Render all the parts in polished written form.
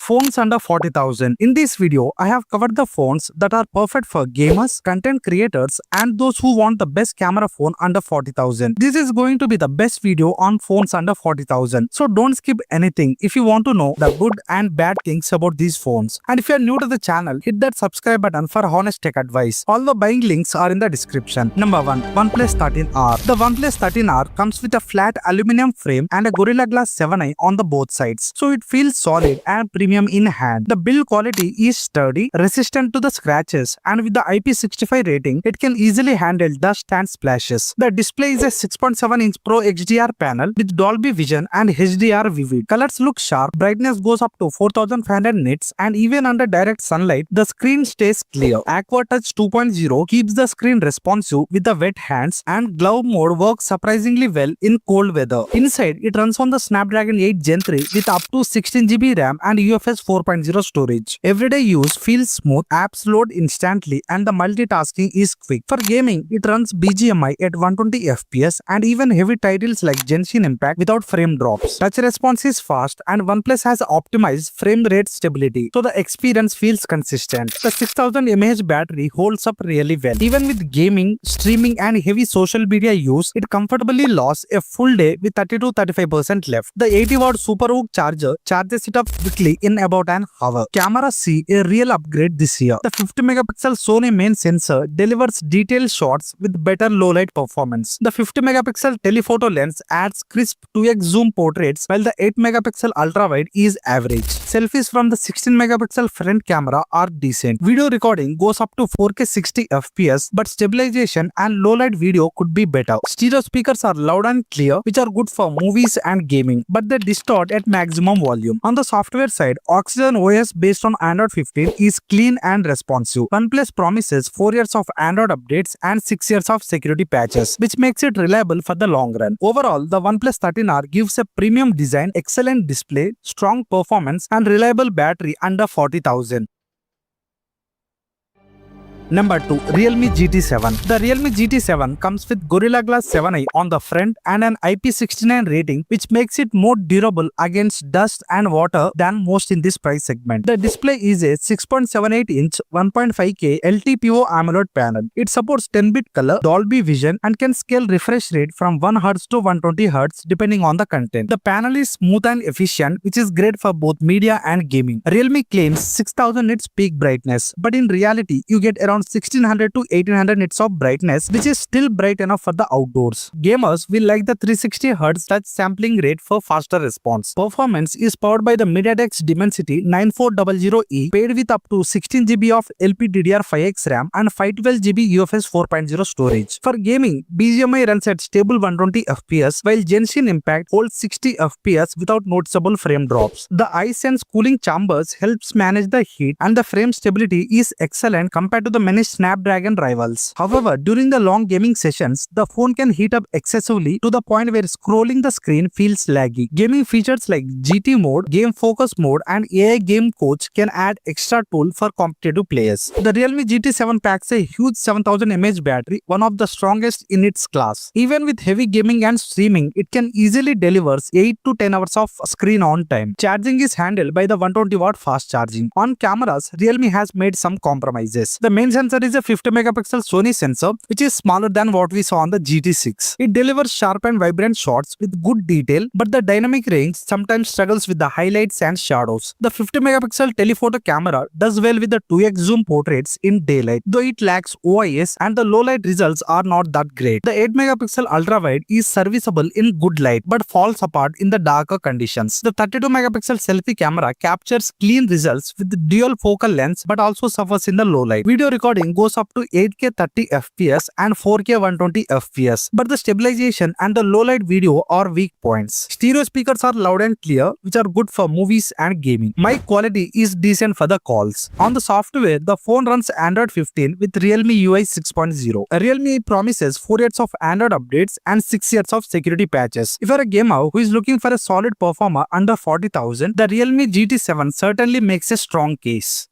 Phones under 40,000. In this video, I have covered the phones that are perfect for gamers, content creators, and those who want the best camera phone under 40,000. This is going to be the best video on phones under 40,000. So don't skip anything if you want to know the good and bad things about these phones. And if you are new to the channel, hit that subscribe button for honest tech advice. All the buying links are in the description. Number 1. OnePlus 13R. The OnePlus 13R comes with a flat aluminum frame and a Gorilla Glass 7i on the both sides, so it feels solid and premium in hand. The build quality is sturdy, resistant to the scratches, and with the IP65 rating, it can easily handle dust and splashes. The display is a 6.7-inch Pro XDR panel with Dolby Vision and HDR Vivid. Colors look sharp, brightness goes up to 4500 nits, and even under direct sunlight, the screen stays clear. Aqua Touch 2.0 keeps the screen responsive with the wet hands, and glove mode works surprisingly well in cold weather. Inside, it runs on the Snapdragon 8 Gen 3 with up to 16GB RAM and UFS 4.0 storage. Everyday use feels smooth, apps load instantly, and the multitasking is quick. For gaming, it runs BGMI at 120 FPS and even heavy titles like Genshin Impact without frame drops. Touch response is fast, and OnePlus has optimized frame rate stability, so the experience feels consistent. The 6000 mAh battery holds up really well. Even with gaming, streaming, and heavy social media use, it comfortably lasts a full day with 30-35% left. The 80-watt SuperHook charger charges it up quickly in about an hour. Cameras see a real upgrade this year. The 50-megapixel Sony main sensor delivers detailed shots with better low-light performance. The 50-megapixel telephoto lens adds crisp 2x zoom portraits, while the 8-megapixel ultra-wide is average. Selfies from the 16-megapixel front camera are decent. Video recording goes up to 4K 60 FPS, but stabilization and low-light video could be better. Stereo speakers are loud and clear, which are good for movies and gaming, but they distort at maximum volume. On the software side, Oxygen OS based on Android 15 is clean and responsive. OnePlus promises 4 years of Android updates and 6 years of security patches, which makes it reliable for the long run. Overall, the OnePlus 13R gives a premium design, excellent display, strong performance, and reliable battery under 40,000. Number 2. Realme GT7. The Realme GT7 comes with Gorilla Glass 7i on the front and an IP69 rating, which makes it more durable against dust and water than most in this price segment. The display is a 6.78-inch 1.5K LTPO AMOLED panel. It supports 10-bit color, Dolby Vision, and can scale refresh rate from 1Hz to 120Hz depending on the content. The panel is smooth and efficient, which is great for both media and gaming. Realme claims 6000 nits peak brightness, but in reality, you get around 1600 to 1800 nits of brightness, which is still bright enough for the outdoors. Gamers will like the 360Hz touch sampling rate for faster response. Performance is powered by the MediaTek's Dimensity 9400E, paired with up to 16GB of LPDDR5X RAM and 512GB UFS 4.0 storage. For gaming, BGMI runs at stable 120 FPS, while Genshin Impact holds 60 FPS without noticeable frame drops. The iSense cooling chambers helps manage the heat, and the frame stability is excellent compared to the many Snapdragon rivals. However, during the long gaming sessions, the phone can heat up excessively to the point where scrolling the screen feels laggy. Gaming features like GT mode, game focus mode, and AI game coach can add extra tool for competitive players. The Realme GT7 packs a huge 7000 mAh battery, one of the strongest in its class. Even with heavy gaming and streaming, it can easily deliver 8 to 10 hours of screen on time. Charging is handled by the 120-watt fast charging. On cameras, Realme has made some compromises. The main sensor is a 50-megapixel Sony sensor, which is smaller than what we saw on the GT6. It delivers sharp and vibrant shots with good detail, but the dynamic range sometimes struggles with the highlights and shadows. The 50-megapixel telephoto camera does well with the 2x zoom portraits in daylight, though it lacks OIS and the low-light results are not that great. The 8-megapixel ultra-wide is serviceable in good light, but falls apart in the darker conditions. The 32-megapixel selfie camera captures clean results with the dual focal lens, but also suffers in the low light. Video recording goes up to 8K 30 FPS and 4K 120 FPS, but the stabilization and the low-light video are weak points. Stereo speakers are loud and clear, which are good for movies and gaming. Mic quality is decent for the calls. On the software, the phone runs Android 15 with Realme UI 6.0. Realme promises 4 years of Android updates and 6 years of security patches. If you're a gamer who is looking for a solid performer under 40,000, the Realme GT7 certainly makes a strong case.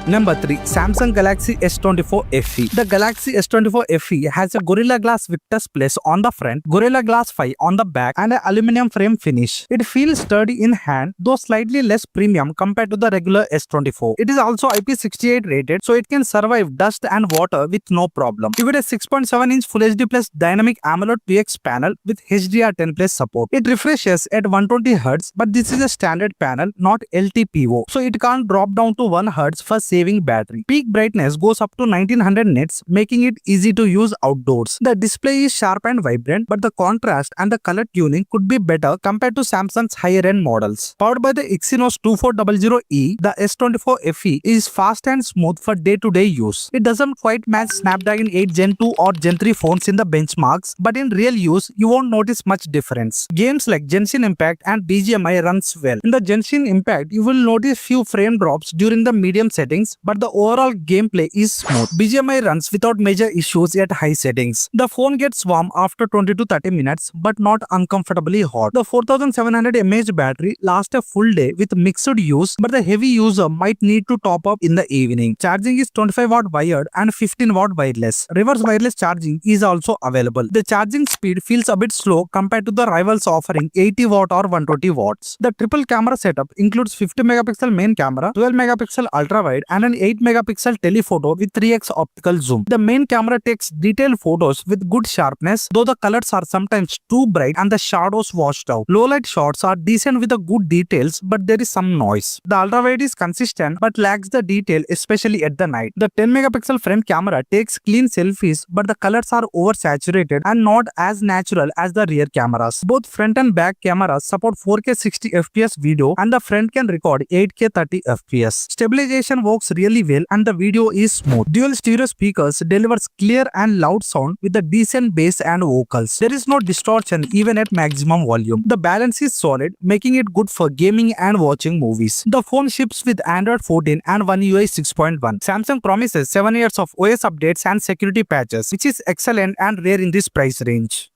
Number 3. Samsung Galaxy S24 FE. The Galaxy S24 FE has a Gorilla Glass Victus Plus on the front, Gorilla Glass 5 on the back, and an aluminum frame finish. It feels sturdy in hand, though slightly less premium compared to the regular S24. It is also IP68 rated, so it can survive dust and water with no problem. Give it a 6.7-inch Full HD Plus dynamic AMOLED PX panel with HDR10 Plus support. It refreshes at 120Hz, but this is a standard panel, not LTPO, so it can't drop down to 1 Hz for saving battery. Peak brightness goes up to 1900 nits, making it easy to use outdoors. The display is sharp and vibrant, but the contrast and the color tuning could be better compared to Samsung's higher-end models. Powered by the Exynos 2400E, the S24 FE is fast and smooth for day-to-day use. It doesn't quite match Snapdragon 8 Gen 2 or Gen 3 phones in the benchmarks, but in real use, you won't notice much difference. Games like Genshin Impact and BGMI runs well. In the Genshin Impact, you will notice few frame drops during the medium settings, but the overall gameplay is smooth. BGMI runs without major issues at high settings. The phone gets warm after 20 to 30 minutes, but not uncomfortably hot. The 4700 mAh battery lasts a full day with mixed use, but the heavy user might need to top up in the evening. Charging is 25W wired and 15W wireless. Reverse wireless charging is also available. The charging speed feels a bit slow compared to the rivals offering 80W or 120W. The triple camera setup includes 50 megapixel main camera, 12 megapixel ultra wide, and an 8 megapixel telephoto with 3x optical zoom. The main camera takes detailed photos with good sharpness, though the colors are sometimes too bright and the shadows washed out. Low light shots are decent with the good details, but there is some noise. The ultra wide is consistent but lacks the detail, especially at the night. The 10 megapixel front camera takes clean selfies, but the colors are oversaturated and not as natural as the rear cameras. Both front and back cameras support 4K 60 FPS video, and the front can record 8K 30 FPS. Stabilization works really well and the video is smooth. Dual stereo speakers delivers clear and loud sound with a decent bass and vocals. There is no distortion even at maximum volume. The balance is solid, making it good for gaming and watching movies. The phone ships with Android 14 and One UI 6.1. Samsung promises 7 years of OS updates and security patches, which is excellent and rare in this price range.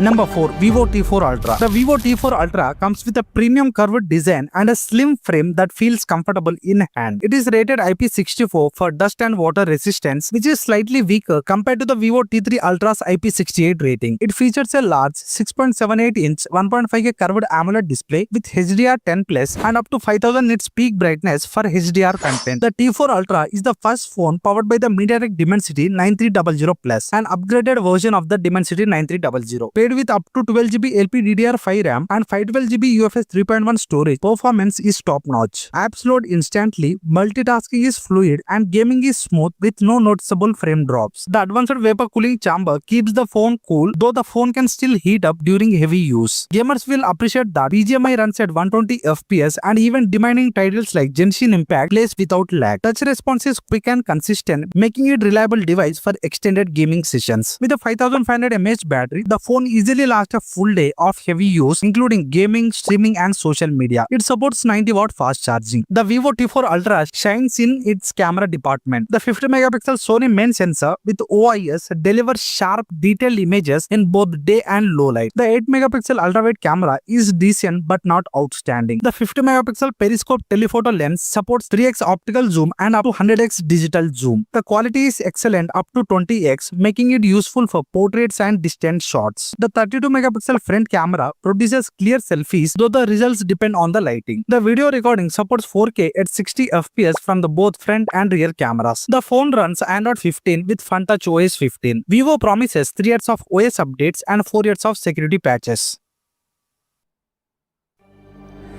Number 4. Vivo T4 Ultra. The Vivo T4 Ultra comes with a premium curved design and a slim frame that feels comfortable in hand. It is rated IP64 for dust and water resistance, which is slightly weaker compared to the Vivo T3 Ultra's IP68 rating. It features a large 6.78-inch 1.5K curved AMOLED display with HDR10 Plus and up to 5000 nits peak brightness for HDR content. The T4 Ultra is the first phone powered by the MediaTek Dimensity 9300 Plus, an upgraded version of the Dimensity 9300. With up to 12GB LPDDR5 RAM and 512GB UFS 3.1 storage, performance is top-notch. Apps load instantly, multitasking is fluid, and gaming is smooth with no noticeable frame drops. The advanced vapor cooling chamber keeps the phone cool, though the phone can still heat up during heavy use. Gamers will appreciate that BGMI runs at 120 FPS and even demanding titles like Genshin Impact plays without lag. Touch response is quick and consistent, making it a reliable device for extended gaming sessions. With a 5500 mAh battery, the phone easily lasts a full day of heavy use, including gaming, streaming, and social media. It supports 90W fast charging. The Vivo T4 Ultra shines in its camera department. The 50 megapixel Sony main sensor with OIS delivers sharp, detailed images in both day and low light. The 8 megapixel ultra wide camera is decent but not outstanding. The 50 megapixel periscope telephoto lens supports 3x optical zoom and up to 100x digital zoom. The quality is excellent up to 20x, making it useful for portraits and distant shots. The 32 megapixel front camera produces clear selfies, though the results depend on the lighting. The video recording supports 4K at 60 FPS from the both front and rear cameras. The phone runs Android 15 with FunTouch OS 15. Vivo promises 3 years of OS updates and 4 years of security patches.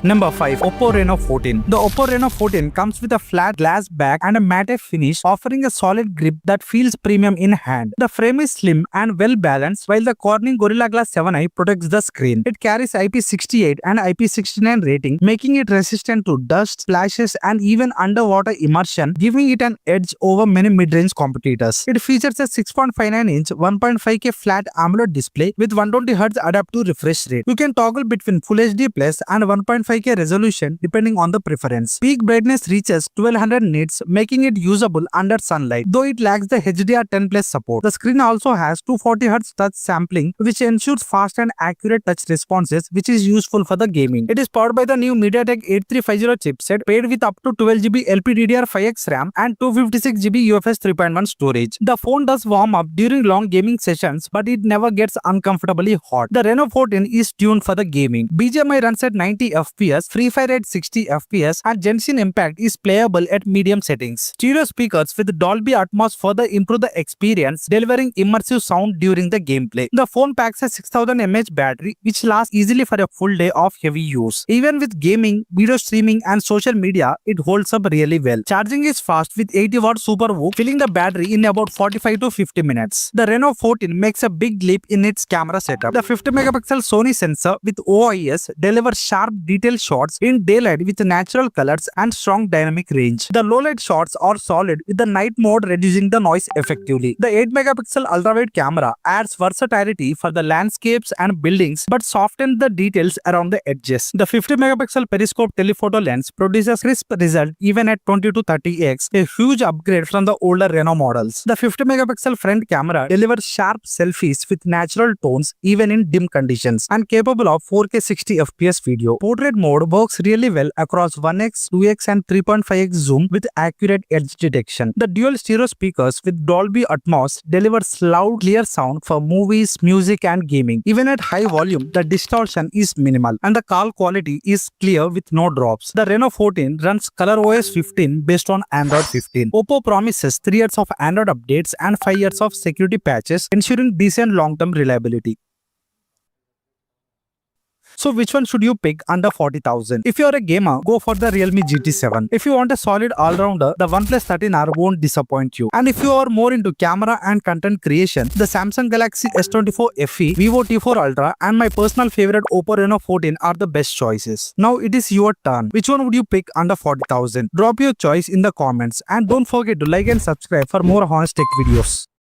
Number 5. Oppo Reno 14. The Oppo Reno 14 comes with a flat glass back and a matte finish, offering a solid grip that feels premium in hand. The frame is slim and well balanced, while the Corning Gorilla Glass 7i protects the screen. It carries IP68 and IP69 rating, making it resistant to dust, splashes, and even underwater immersion, giving it an edge over many mid-range competitors. It features a 6.59-inch 1.5K flat AMOLED display with 120Hz adaptive refresh rate. You can toggle between Full HD Plus and 1.5 1024x5K resolution depending on the preference. Peak brightness reaches 1200 nits, making it usable under sunlight, though it lacks the HDR10 Plus support. The screen also has 240Hz touch sampling, which ensures fast and accurate touch responses, which is useful for the gaming. It is powered by the new MediaTek 8350 chipset, paired with up to 12GB LPDDR5X RAM and 256GB UFS 3.1 storage. The phone does warm up during long gaming sessions, but it never gets uncomfortably hot. The Reno 14 is tuned for the gaming. BGMI runs at 90 FPS, Free Fire at 60 FPS, and Genshin Impact is playable at medium settings. Stereo speakers with Dolby Atmos further improve the experience, delivering immersive sound during the gameplay. The phone packs a 6000 mAh battery, which lasts easily for a full day of heavy use. Even with gaming, video streaming, and social media, it holds up really well. Charging is fast with 80-watt Super Whoop, filling the battery in about 45 to 50 minutes. The Reno 14 makes a big leap in its camera setup. The 50-megapixel Sony sensor with OIS delivers sharp, detailed shots in daylight with natural colors and strong dynamic range. The low-light shots are solid, with the night mode reducing the noise effectively. The 8-megapixel ultrawide camera adds versatility for the landscapes and buildings, but softens the details around the edges. The 50-megapixel periscope telephoto lens produces crisp result even at 20 to 30x, a huge upgrade from the older Reno models. The 50-megapixel front camera delivers sharp selfies with natural tones even in dim conditions, and capable of 4K 60 FPS video. Portrait mode works really well across 1x, 2x and 3.5x zoom with accurate edge detection. The dual stereo speakers with Dolby Atmos delivers loud, clear sound for movies, music and gaming. Even at high volume, the distortion is minimal and the call quality is clear with no drops. The Reno 14 runs ColorOS 15 based on Android 15. Oppo promises 3 years of Android updates and 5 years of security patches, ensuring decent long-term reliability. So which one should you pick under 40,000? If you are a gamer, go for the Realme GT7. If you want a solid all-rounder, the OnePlus 13R won't disappoint you. And if you are more into camera and content creation, the Samsung Galaxy S24 FE, Vivo T4 Ultra and my personal favorite Oppo Reno 14 are the best choices. Now it is your turn. Which one would you pick under 40,000? Drop your choice in the comments and don't forget to like and subscribe for more honest tech videos.